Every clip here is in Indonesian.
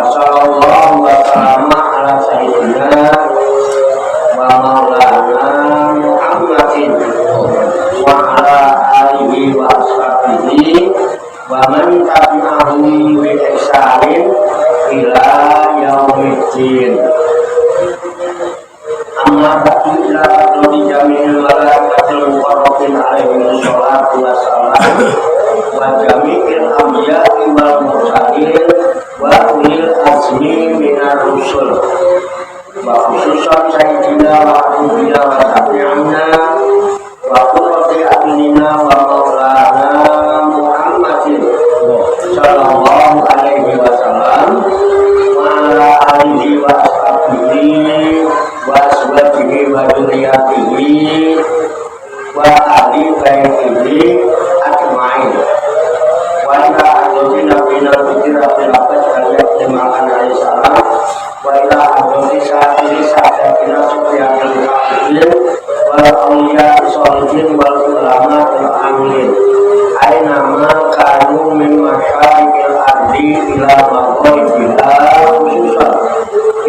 sallallahu wa sallama ala sayyidina wa maulana Muhammadin wa ala alihi wa ashabihi wa man tabi'ahum bi ihsanin ila yaumiddin. Amma ba'du ila qadri jami'il malaikatil muqarrabin alaihi wassalatu wassalam wa jami'il anbiya'i wal mursalin wa ulil azmi minar rusul wa khususan sayyidina wa habibina wa syafi'ina wa qurrati a'yunina wa maulana Muhammadin sallallahu alaihi wasallam wa ala alihi wa ashabihi wa aswajihi wa dzurriyyatihi wa ahli baitihi ajmain wa ila hadratin nabiyina rabbil alamin makan alaihi salam wa ila hadratin sayyidina sufyanil qabil wal awliya sholihin wal ulama wal amilin aina ma kanu min masyariqil ardi ila maghribiha khususan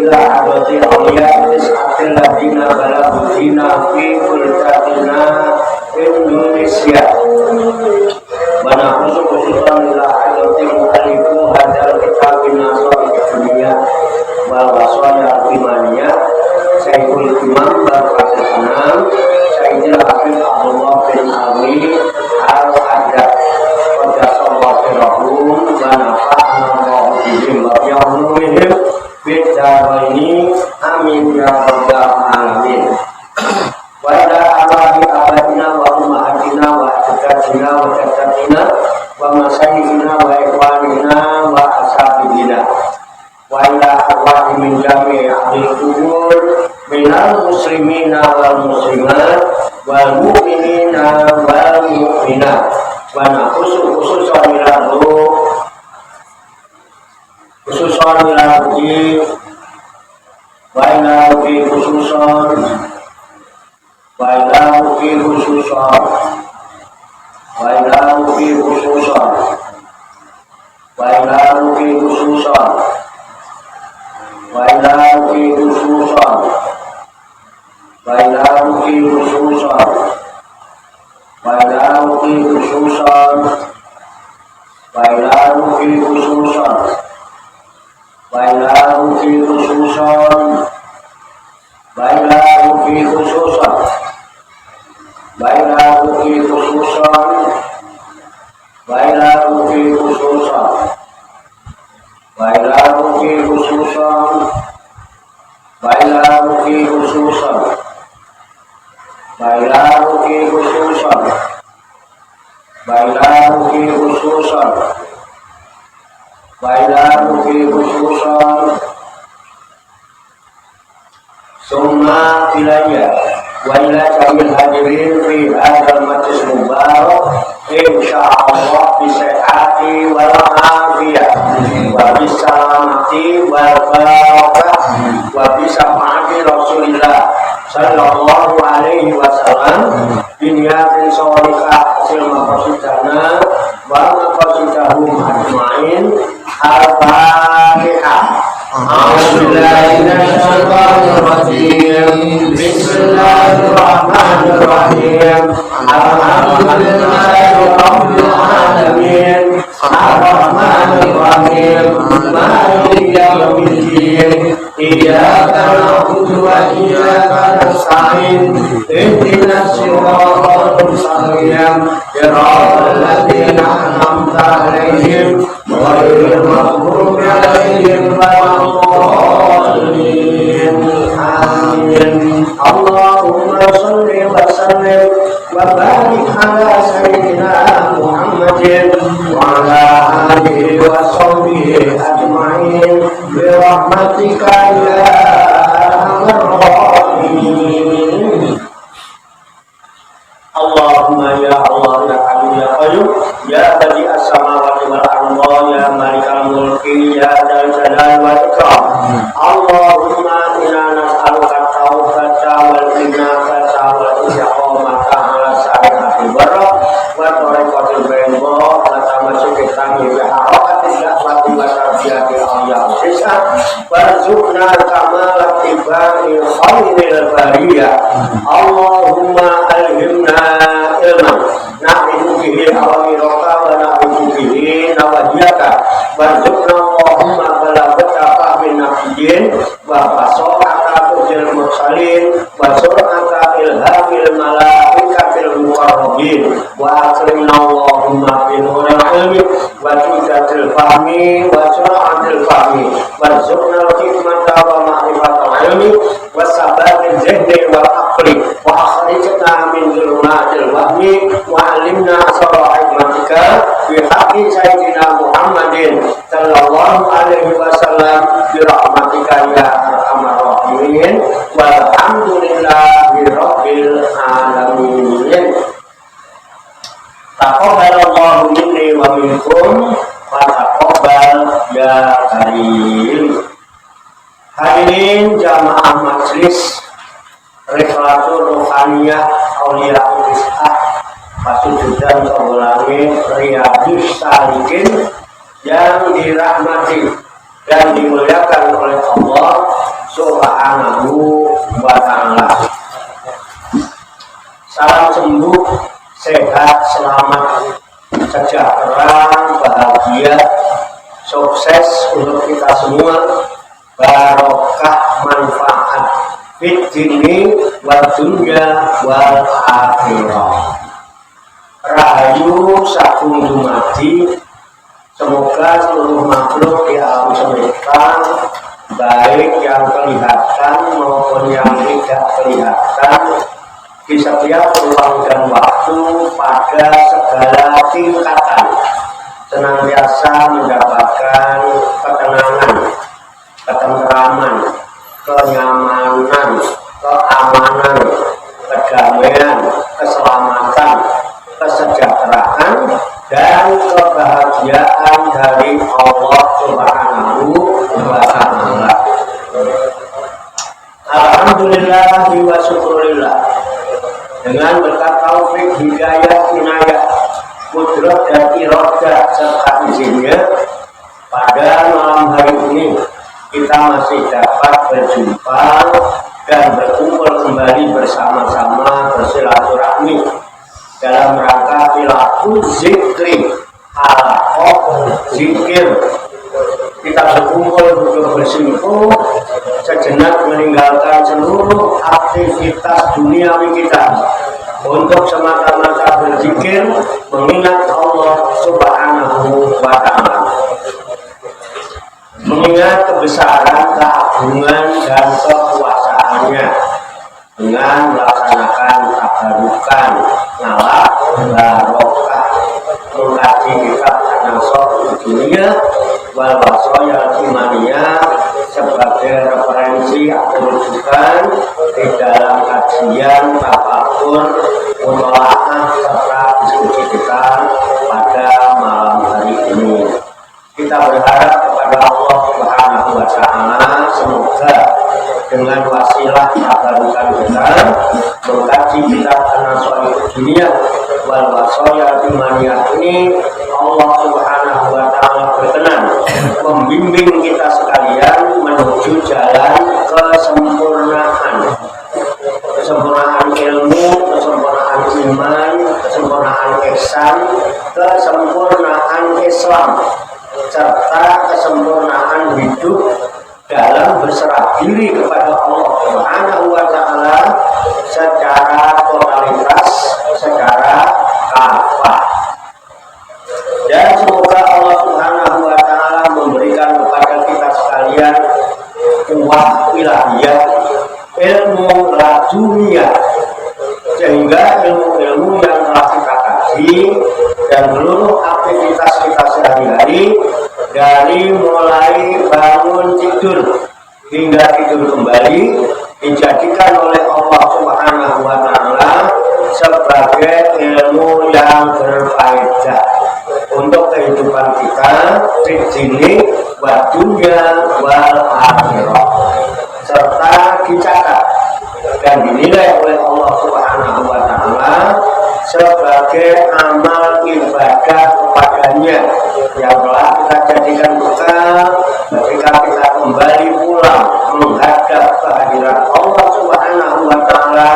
ila hadratin awliya tis'atil ladina balaghuddina fi kultatina Indonesia wa nahsu khususan ila hadratin mu'allifu hadal kitabin nasari dunia wal wasaya imaniyah Sayyidul Imam Barakatul Anam Sayyidil Habib Abdullah bin Ali Al-Adab Qaddasallahu firahum wa nafa'ana Allahu bihim wa bi'ulumihim bid-daraini amin ya rabbal alamin. Wa ila abahi abadina wa ummahatina wa ajdatina wa jaddatina wa masyayihina wa ikhwanina wa ashabina wa ila arwahi min jami'i ahlil qubur minal muslimina wal muslimat wal mu'minina wal mu'minat wa khususan ila ruh khususan ila ruhi wa ila ruhi khususan wa ila ruhi khususan wa ila ruhi khususan wa ila ruhi khususan wa ila ruhi khususan wa ila ruhi khususan wa ila ruhi khususan wa ila ruhi khususan wa ila ruhi khususan wa ila ruhi khususan wa ila ruhi khususan wa ila ruhi khususan wa ila ruhi khususan wa ila ruhi khususan wa ila ruhi khususan wa ila ruhi khususan wa ila ruhi khususan summa ilayya wa ila jamil hadirin fi hadzal majlis mubarak insyaallah bi sihhati wal afiyah wa bi salamati wal barakah wa bi syafaati Rasulillah sallallahu alaihi wasallam biniyatin sholihah hasil maqasidana wa maqasidahum ajmain. Al-Fatihah. A'udzubillahi minasyaitonir rajim. Bismillahirrahmanirrahim. Alhamdulillahi rabbil alamin. Ar-Rahmanir Rahim. Maliki yaumiddin. Iyyaka na'budu wa iyyaka nasta'in. Ihdinas siratal mustaqim. Siratal ladzina an'amta 'alaihim ghairil maghdubi 'alaihim waladdallin. Amin. Allahumma shalli wa sallim wa barik ala sayyidina Muhammadin wa ala alihi wa sahbihi ajma'in bi rahmatika ya arhamar rahimin. Allahumma ya Allah ya Hayyu ya Qayyum ya badi as-samawati wal ardi ya malikal mulki ya dzal jalali wal ikram. Allahumma inna nas'aluka taubat wal inabata wal istiqamata ala sa'atil barra wa tariqatil bayda wa tamassuki tangi bi harakatil da'wati wa tarbiyati al-yaqis syariat warzuqna kamal tibai khairil bariyah Allahumma alhimna ilman na'rifu bihi awamiraka wa na'rifu bihi nawahiyaka warzuqna Allahumma balagata fahmin nabiyyin wa fasohata tujil mursalin wa sur'ata ilhamil malaikatil muqarrabin wa akrimna Allahumma binuril ilmi wa tujatil fahmi wa sur'atil fahmi warzuqna al-hikmata wa ma'rifatal ilmi wa sabatil zihni wa aqli wa akhrijna min dhulumatil wahmi wa alimna asrar hikmatika bi haqqi sayyidina Muhammadin sallallahu alaihi wasallam bi rahmatika ya arhamar rahimin walhamdulillahi rabbil alamin. Taqabbalallahu minni wa minkum wa taqabbal ya karim. Hadirin jamaah majlis Rihlatul Ruhaniyah Aulia Is'ah Pasujudan Saulangi Riyadus Salikin yang dirahmati dan dimuliakan oleh Allah Subhanahu wa ta'ala. Salam sembuh, sehat, selamat, sejahtera, bahagia, sukses untuk kita semua, barokah, manfaat fid dini wal dunya wal akhirah. Rahayu sagung dumadi, semoga seluruh makhluk di alam semesta, baik yang kelihatan maupun yang tidak kelihatan, di setiap ruang dan waktu pada segala tingkatan senantiasa mendapatkan ketenangan, ketentraman, kenyamanan, keamanan, kedamaian, keselamatan, kesejahteraan, dan kebahagiaan dari Allah Subhanahu wa ta'ala. Alhamdulillah wa syukurillah. Dengan berkat taufik, hidayah, inayah, kudrat dan iradah serta izinnya, pada malam hari ini kita masih dapat berjumpa dan berkumpul kembali bersama-sama bersilaturahmi dalam rangka tilawah zikri alaqah zikir. Kita berkumpul untuk bersimpuh sejenak meninggalkan seluruh aktivitas duniawi kita untuk semata-mata berzikir mengingat Allah Subhanahu wa ta'ala, mengingat kebesaran, keagungan, dan kekuasaannya dengan melaksanakan tabarukan, ngalak, barokah, mengkaji kitab An-Nasr dunia wal wasoya imaniyah sebagai referensi atau rujukan di dalam kajian, tafakur, mutolaah serta diskusi kita pada malam hari ini. Kita berharap kepada Allah Subhanahu wa ta'ala semoga dengan wasilah tabarukan kita mengkaji kitab An-Nasr dunia wal wasoya imaniyah ini, Allah Subhanahu wa ta'ala berkenan membimbing kita sekalian menuju jalan kesempurnaan ilmu, kesempurnaan iman, kesempurnaan ihsan, kesempurnaan Islam, serta kesempurnaan hidup dalam berserah diri kepada Allah Subhanahu wa ta'ala secara totalitas, secara kafah. Dan semoga Allah Subhanahu wa ta'ala memberikan kepada kita sekalian kuat ilahiyah, ilmu laduniyah, sehingga ilmu-ilmu yang telah kita kaji dan seluruh aktivitas kita sehari-hari, dari mulai bangun tidur hingga tidur kembali, dijadikan oleh Allah Subhanahu wa ta'ala sebagai ilmu yang berfaedah untuk kehidupan kita di sini wa dunya wal akhirah, serta dicatat dan dinilai oleh Allah Subhanahu wa ta'ala sebagai amal ibadah kepadanya yang telah kita jadikan bekal ketika kita menghadap kehadiran Allah Subhanahu wa Ta'ala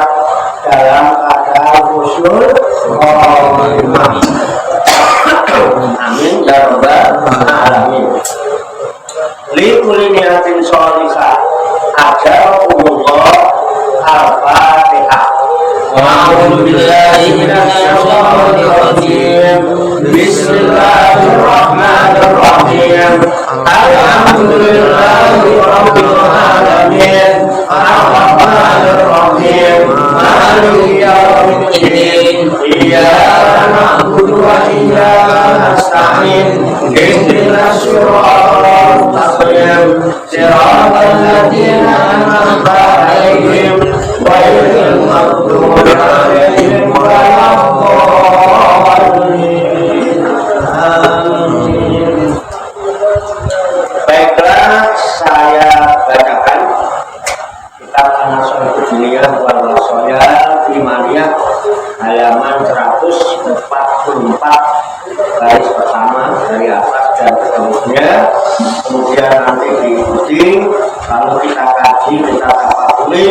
dalam keadaan khusyuk. Amin ya rabbal alamin. Li kulli niyatin sholihah ajarahumullah al-Fatihah. A'udzu billahi minasy syaithanir rajim. Bismillahirrahmanirrahim. Alhamdulillahi rabbil alamin. Ar-Rahmanir Rahim. Maliki yaumiddin. Iyyaka na'budu wa iyyaka nasta'in. Ihdinas siratal mustaqim. Siratal ladzina an'amta 'alaihim ghairil maghdubi 'alaihim waladdallin. Amin. Baiklah, saya bacakan kitab An-Nasohah Dunia wal Wasoya Imaniyah halaman 144 garis pertama dari atas dan seterusnya. Kemudian nanti diikuti, lalu kita kaji, kita tafakuri,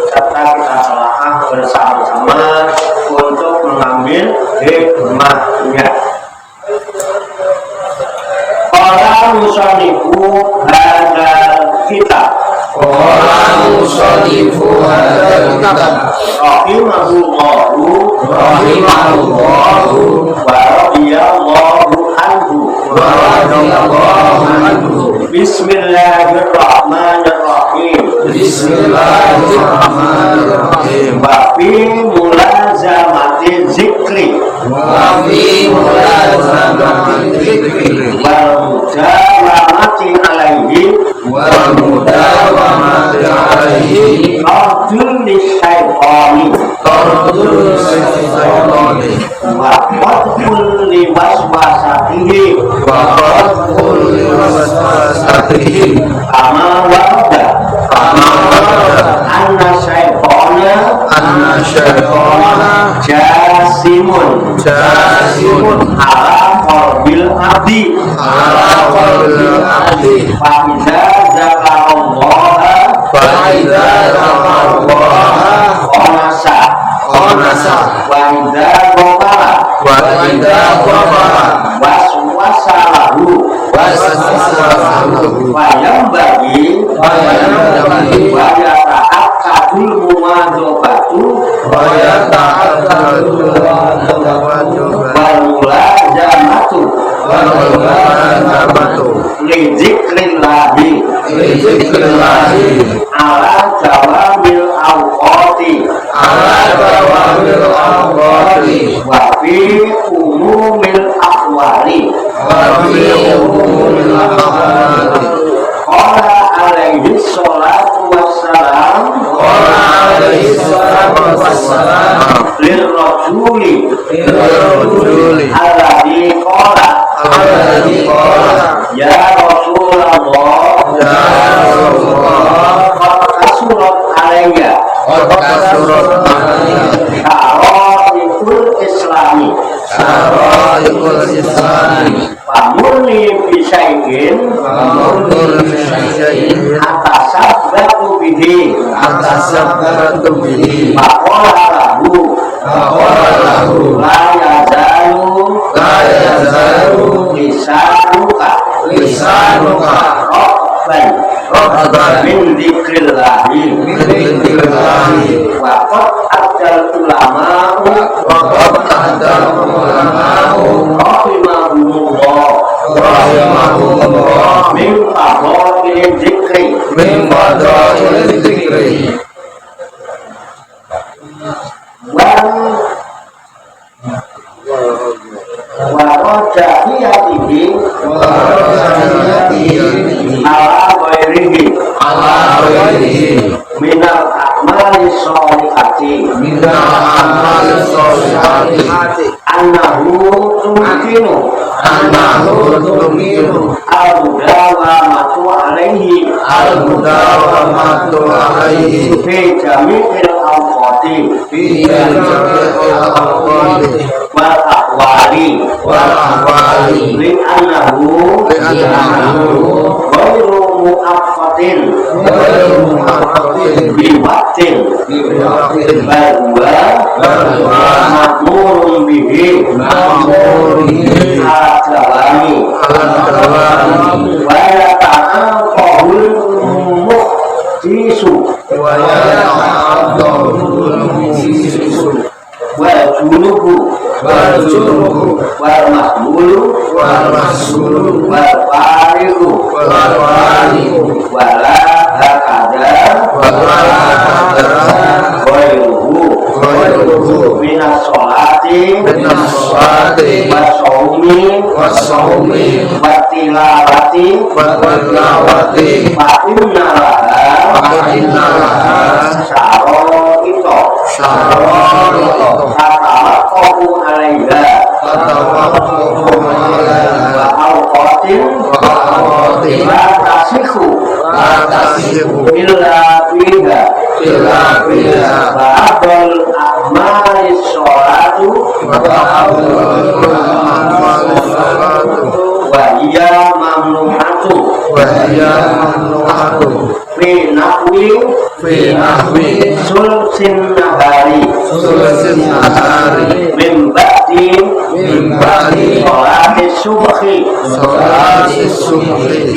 serta kita telaah bersama-sama untuk mengambil hikmahnya. Qala musannifu hadzal kitab. Qala musannifu hadzal kitab. Rahimahullahu wa radiyallahu anhu. Bismillahirrahmanirrahim. Bismillahirrahmanirrahim. Wa fi mulazamati zikri wal mudawamati alaihi Tardul lisyaitani wa qadkul liwaswasatihi Kama warda Anna syaitana jasimun ala qalbil abdi Fa'idha zakarallaha Qonasa Wa'idha gopara Waswasalahu Wayambagi Wayata'akadul mumadobatu Walmulazamatu Lizikrillahi Ala jawamil awqati Wa fi umumil aqwali Qala alaihi salatu wassalam Lirrajuli Alladhi qala Ya Rasulullah Qad kasurat alayya Syaraikul Islami Pamurni bisyai'in Atasabbatu bihi Maqala lahu La yazalu Lisanuka Rabban Min dzikrillahi Wa qad adal ulama'u Rahimahumullah Min fadha'il dzikri Wa rajahiyatihi ala ghairihi minal a'mali sholihati annahu tumkinu al-mudawamatu alaihi fi jami'il awqati wal ahwali li'annahu ghairu mu'aqqati muharratin biwaktin bahwa makmurun bihi al-jawami wa yata'aqahul muhdisu wal junubu wal mahmulu wal farihu wala hakada ghairuhu minas sholati was-sawmi wat-tilawati fa inna laha syara'ito tatawaqafu alaiha wa awqatin la tasihu illa fiha ba'dal a'malis sholatu wa hiya mamnu'atu fi nahwi sulsin nahari min ba'di sholati subhi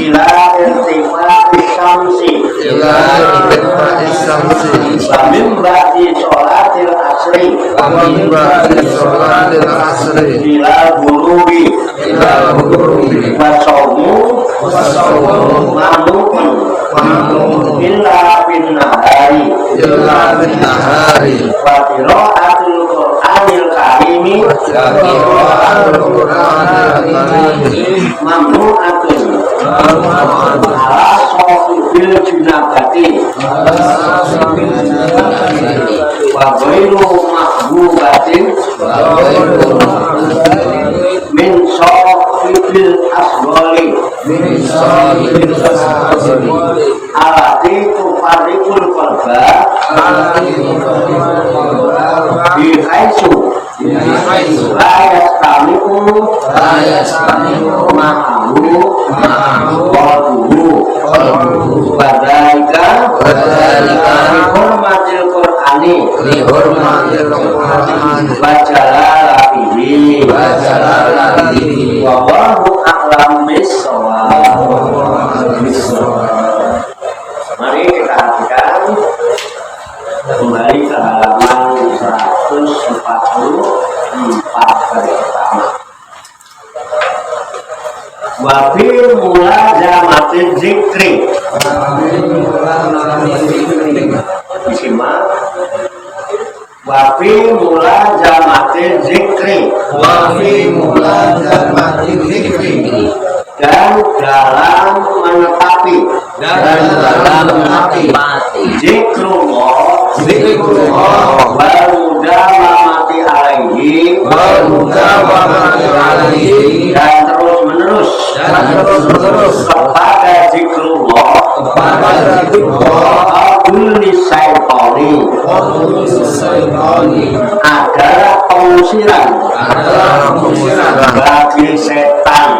ila irtifati syamsi wa min ba'di sholatil asri ila ghurubi wa sawmu mamnu'un illa bin nahari wa qira'atul Qur'anil karimi mamnu'atun ala sohibil junabati wa ghairu mahbubatin min sohibil asghali alati tufarikul qalba bihaisu la yastami'u ma'ahu qalbuhu wadhalika bihormatil Qur'ani wa jalalabihi wallahu a'lam bis-shawab. Mari kita perhatikan kembali ke halaman 144 kali pertama. Wafi mulazamatil zikri. Disimak. Wafi mulazamatil zikri. Dan dalam menetapi zikrullah walmudawamati alaihi dan terus menerus kepada zikrullah kulli syaitani adalah pengusiran bagi setan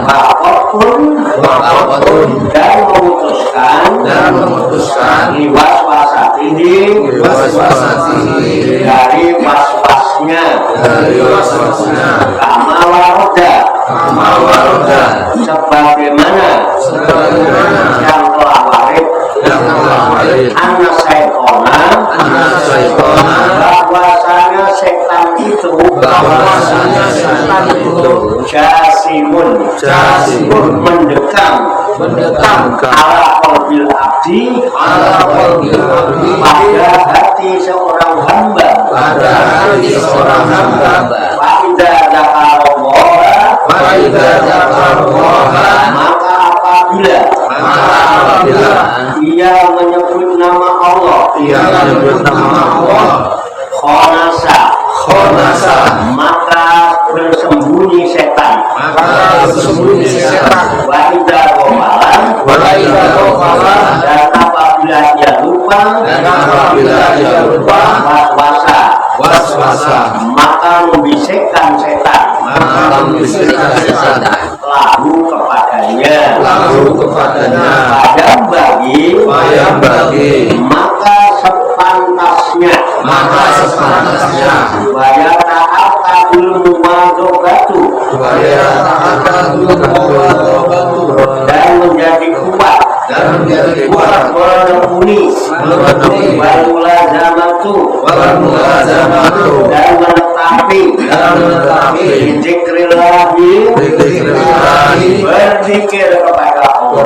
apapun dan memutuskan waswasat ini dari waswasnya kama waroda sebagaimana yang telah warid anna syaitona bahwasanya setan itu jasimun mendekam ala qalbil abdi pada hati seorang hamba wa idza dzakarallaha maka apabila ia menyebut nama Allah khonasa maka bersembunyi setan wa idza ghafala dan apabila dia lupa waswasa maka membisikkan setan lahu kepadanya Wayang bagi maka sepantasnya waya ta'akadul muwadzabatu dan menjadi kuat menekuni wal mulazamatu dan menetapi zikrillahi berzikir kepada Allah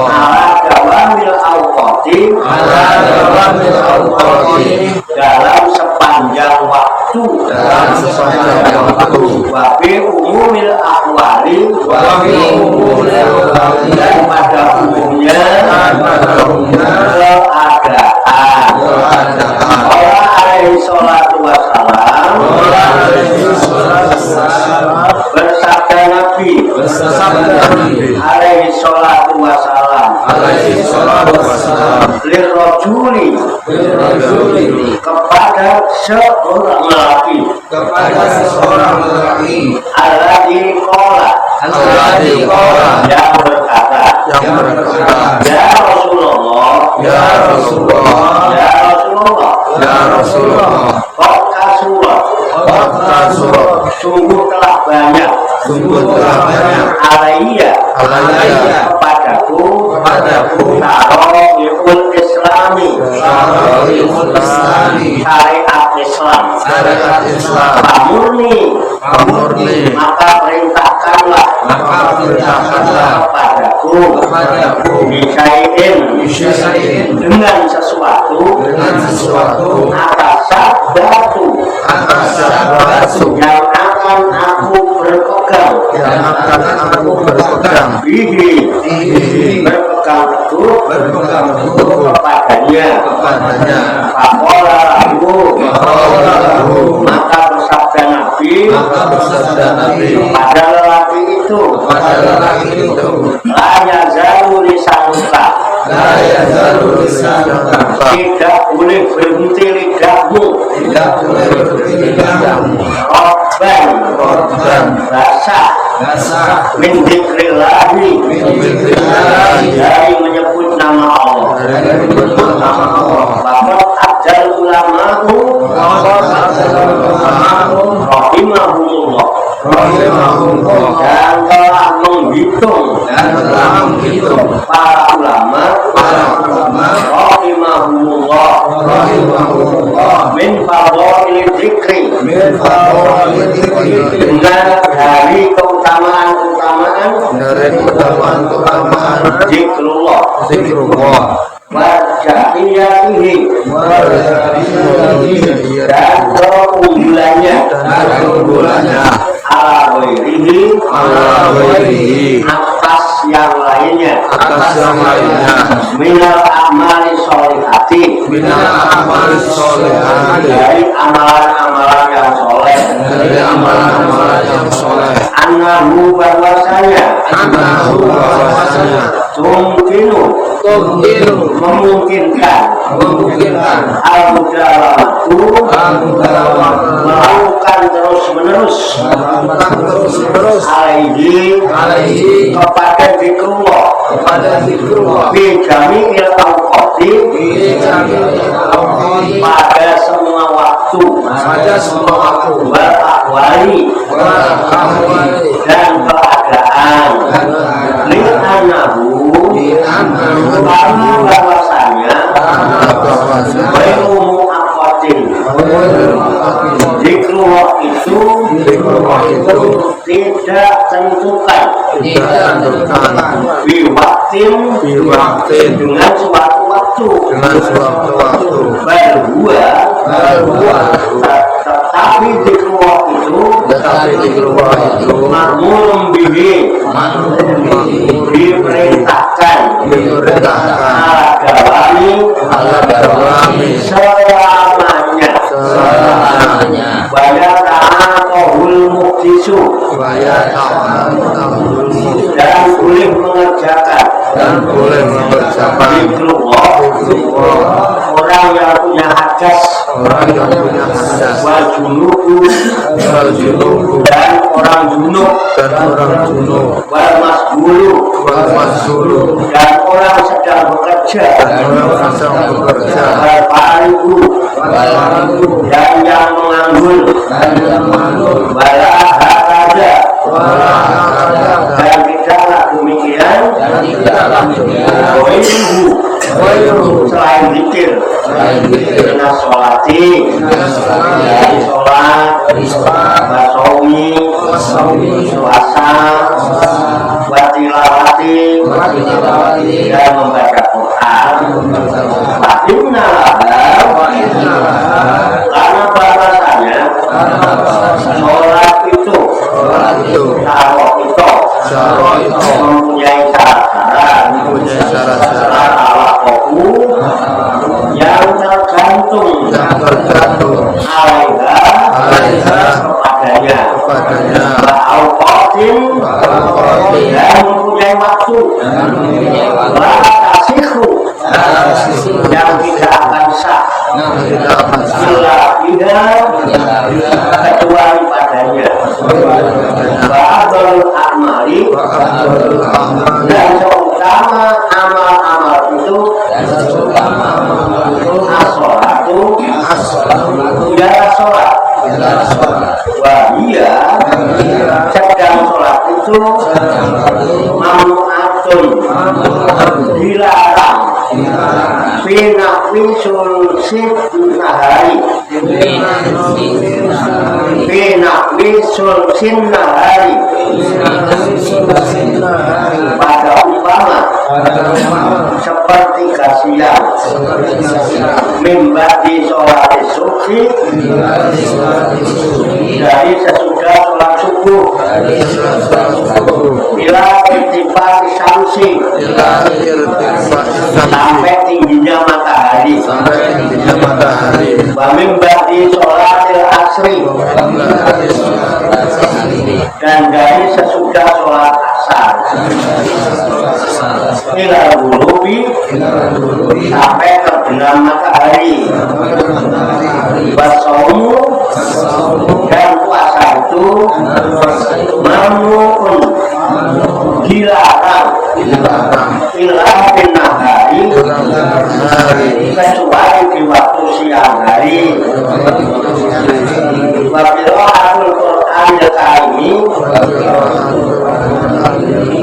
ala dawamil awqati dalam sepanjang waktu wabi umumil ahwali dan pada umumnya keadaan. Allah alaihi salatu wassalam bersabda Nabi alaihi salatu wassalam lirrajuli kepada seorang lelaki alladzi qala yang berkata ya Rasulullah qad kasura sungguh telah banyak alaiya kepadaku tarawihul islami syariat Islam Amurni maka perintahkanlah kepadaku bisyai'in dengan sesuatu atas yang akan aku berpegang bihi berpegang teguh kepadanya faqala lahu maka bersabda Nabi pada lelaki itu la yazalu lisanuka tidak boleh berhenti lidahmu Rabban basah min dzikrillahi dari menyebut nama Allah bahwa ajal ulamahu rahimahumullah dan telah menghitung para ulama rahimahumullah min fadhail dzikri dengan dari keutamaan zikrullah wajahiyatihi dan keunggulannya ala ghairihi atas yang lainnya minal amali sholihati dari amalan-amalan yang soleh annahu bahwasanya memungkinkan al-mudalamatu melakukan terus-menerus alaihi kepada zikrullah bi jami'il awqati pada semua waktu wal ahwali dan keadaan karena bahwasanya ilmu akwatin zikrullah itu tidak tentukan biwaktin dengan suatu waktu tetapi zikrullah itu ma'murun bihi diperintahkan ala dawami selamanya banyak ta'atohul muqtisu dan boleh mengerjakan zikrullah orang yang punya hadas wal junubu dan orang junub wal masbulu dan orang sedang sedang bekerja, Bapak-Ibu dan yang menganggur, Walahakada dan tidaklah demikian, selain zikir, karena sholati, dari sholat, basomi, puasa, watilawati, dan membaca Quran. Karena bahasanya sholat itu taruh itu mempunyai syarat-syarat alakoku yang tergantung alaiha kepadanya ba'auqatin dan mempunyai waktu ba'atasihu yang tidak akan sah kecuali padanya ba'adul amali dan seutama amal-amal itu as-sholatu ialah sholat wahia sedang sholat itu mamnu'atun dilarang Pinakwi sulsit nahari pada umpama seperti kasihan mimbati sholat subuh dari sesudah sholat subuh bila irtifat syamsi sampai tingginya matahari wa mimbati sholat asri dan dari sesudah sholat asar ila ghurubi sampai terbenam matahari wasaumu dan puasa itu mamnuun dilarang ila binahari kecuali di waktu siang hari wabirohatul Quran ini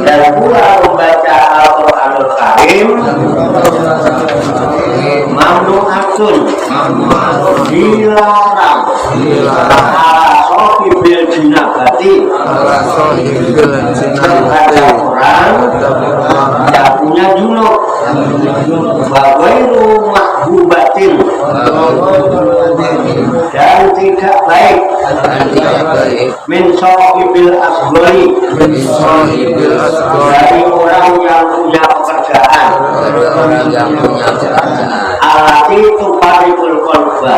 dan pula membaca Al-Quranul Karim mamnu'atun dilarang ala sohibil jinabati membaca Quran yang punya junub wawairu mahbubatin dan tidak baik min sohibil asgori dari orang yang punya pekerjaan alati tuparikul kolba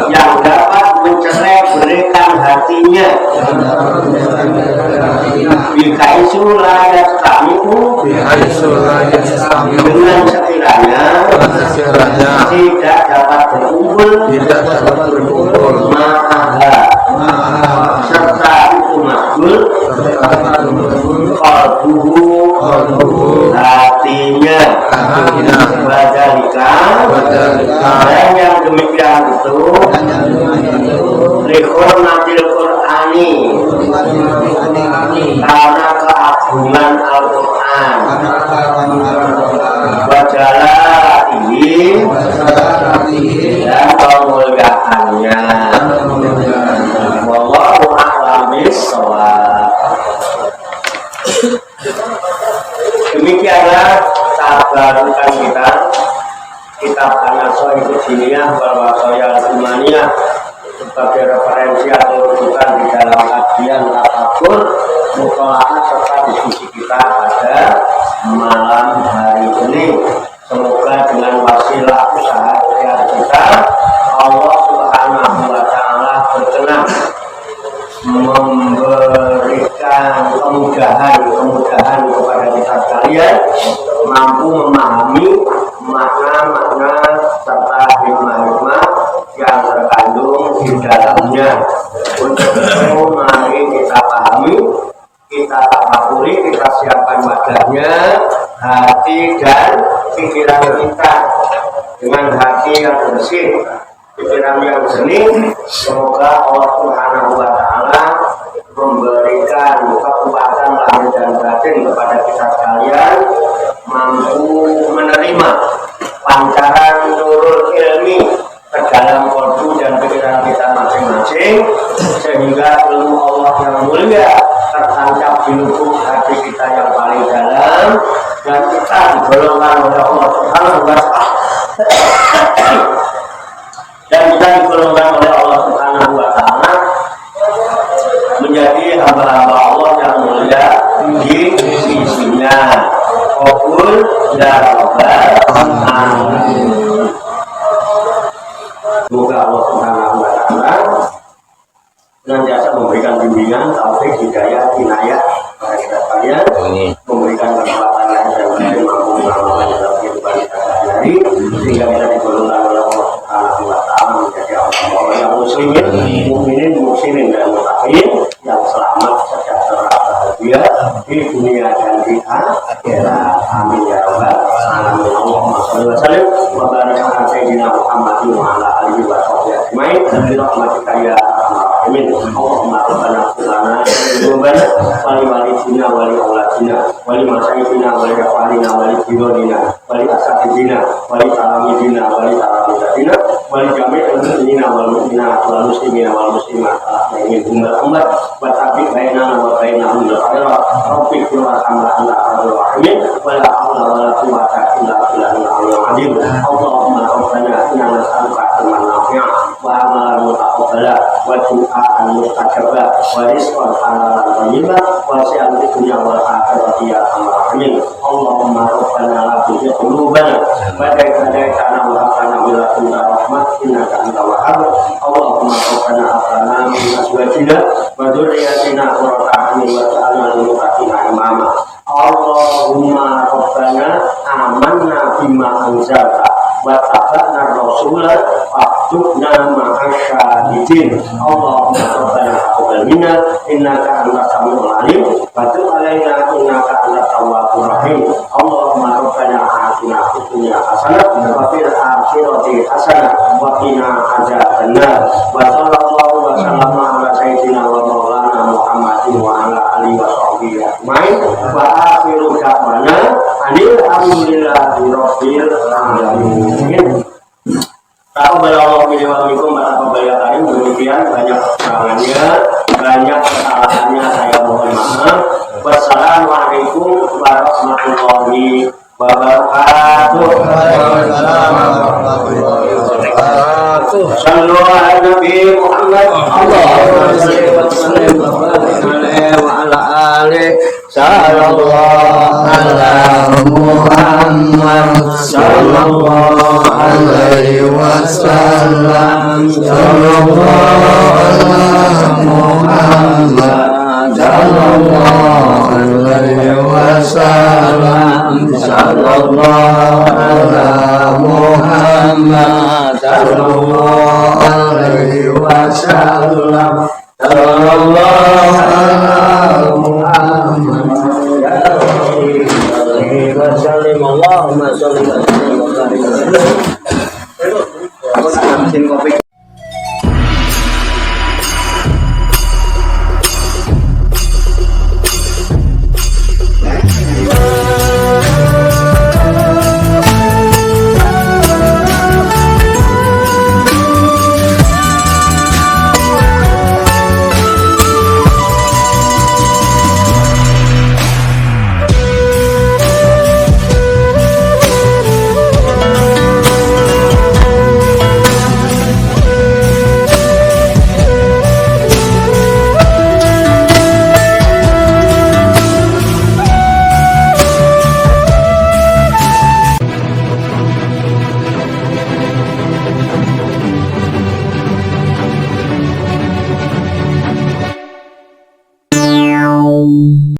yang dapat mencerai berikan hatinya bikaisu layat kamiku dengan sekiranya tidak dapat berkumpul ma'aha serta itu makhluk kalbuhu hatinya badalika dan yang demikian itu lihormatil Qur'ani karena keagungan Al-Quran wajalatihi dan kemuliaannya wallahu a'lam bishawab. Demikianlah tabarukan kita kitab An-Nasohih Diniyah wal Wasoya Al-Imaniyah sebagai referensi atau rujukan di dalam kajian tafakkur mutolaah serta diskusi kita pada malam hari ini. Semoga dengan wasilah usaha ikhtiar kita Allah Subhanahu wa Ta'ala berkenan memberikan kemudahan kepada kita sekalian mampu memahami makna-makna serta hikmah-hikmah yang terkandung di dalamnya. Untuk itu mari kita pahami, kita tafakuri, kita siapkan wadahnya hati dan pikiran kita dengan hati yang bersih, pikiran yang jernih. Semoga Allah Subhanahu wa Ta'ala memberikan kekuatan lahir dan batin kepada kita sekalian, mampu menerima pancaran nurul ilmi ke dalam kolbu dan pikiran kita masing-masing, sehingga ilmu Allah yang mulia tertancap di lubuk hati kita yang paling dalam, dan kita digolongkan oleh Allah Subhanahu wa Ta'ala dan kita digolongkan oleh Allah Subhanahu wa Ta'ala menjadi hamba-hamba Allah yang mulia di sisinya. Qabul ya rabbal alamin. Semoga Allah Subhanahu wa Ta'ala senantiasa memberikan bimbingan, taufik, hidayah, inayah kepada kita sekalian, memberikan kekuatan yang dan mampu mengamalkan dalam kehidupan kita sehari-hari, sehingga kita digolongkan oleh Allah Subhanahu wa Ta'ala menjadi orang yang muslimin, mukminin, muhsinin dan muttaqin yang selamat, sejahtera, bahagia di dunia dan di akhirat. Amin ya rabbal alamin. Allahumma shalli wa sallim wa barik ala sayyidina Muhammadin wa ala alihi wa sahbihi ajmain bi rahmatika ya arhamar rahimin. Allahumma rabbana qulana dzunubana wa li walidina wa li auladina wa li masyaykhina wa li ikhwanina wa li jironina wa li asatidina wa li talamidina wa li talamidatina wa li jami'il muslimina wal mu'minat wal muslimina wal muslimat min ummat wa tabi bainana wa bainahum bil khairat. Rabbi qulna anta arhamur rahimin wa la haula wa la quwwata illa billahil aliyyil azim. Allahumma rabbana inna nas'aluka ilman nafi'an wa amalan mutaqabbala wa du'aan mustajaba wa rizqan halalan thayyiban wa sa'an fid dunya wal akhirati ya arhamar rahimin. Allahumma rabbana la tuzigh qulubana ba'da idh hadaytana wa hab lana min ladunka rahmah innaka antal wahhab. Allahumma rabbana hab lana min azwajina wa dhurriyyatina qurrata a'yun waj'alna lil muttaqina imama. Allahumma rabbana amanna bima anzalta wa tabi'na rasula faktubna ma'asy syahidin. Allahumma rabbana taqabbal minna innaka antas samiul alim wa tub 'alaina innaka antat tawwabur rahim. Allahumma rabbana atina fid dunya hasanah wa fil akhirati hasanah wa qina adzabannar. Wa sallallahu wa sallama ala sayyidina wa maulana Muhammadin wa ala alihi wa sahbihi ajmain. Wa akhiru da'wana alhamdulillahi rabbil alamin. Taqabbalallahu minna wa minkum wa taqabbal karim. Demikian banyak kekurangannya, banyak kesalahannya, saya mohon maaf. Wassalamualaikum warahmatullahi wabarakatuh. Sallu ala Nabi Muhammad. Allahumma shalli wa sallim wa barik alaihi wa ala alihi. Sallallahu ala Muhammad sallallahu alaihi wasallam. Sallallahu ala Muhammad sallallahu alaihi wasallam. Sallallahu ala Muhammad sallallahu alaihi wasallam. Sallallahu ala Muhammad ya Rabbi. Allahumma shalli wa sallim wa barik.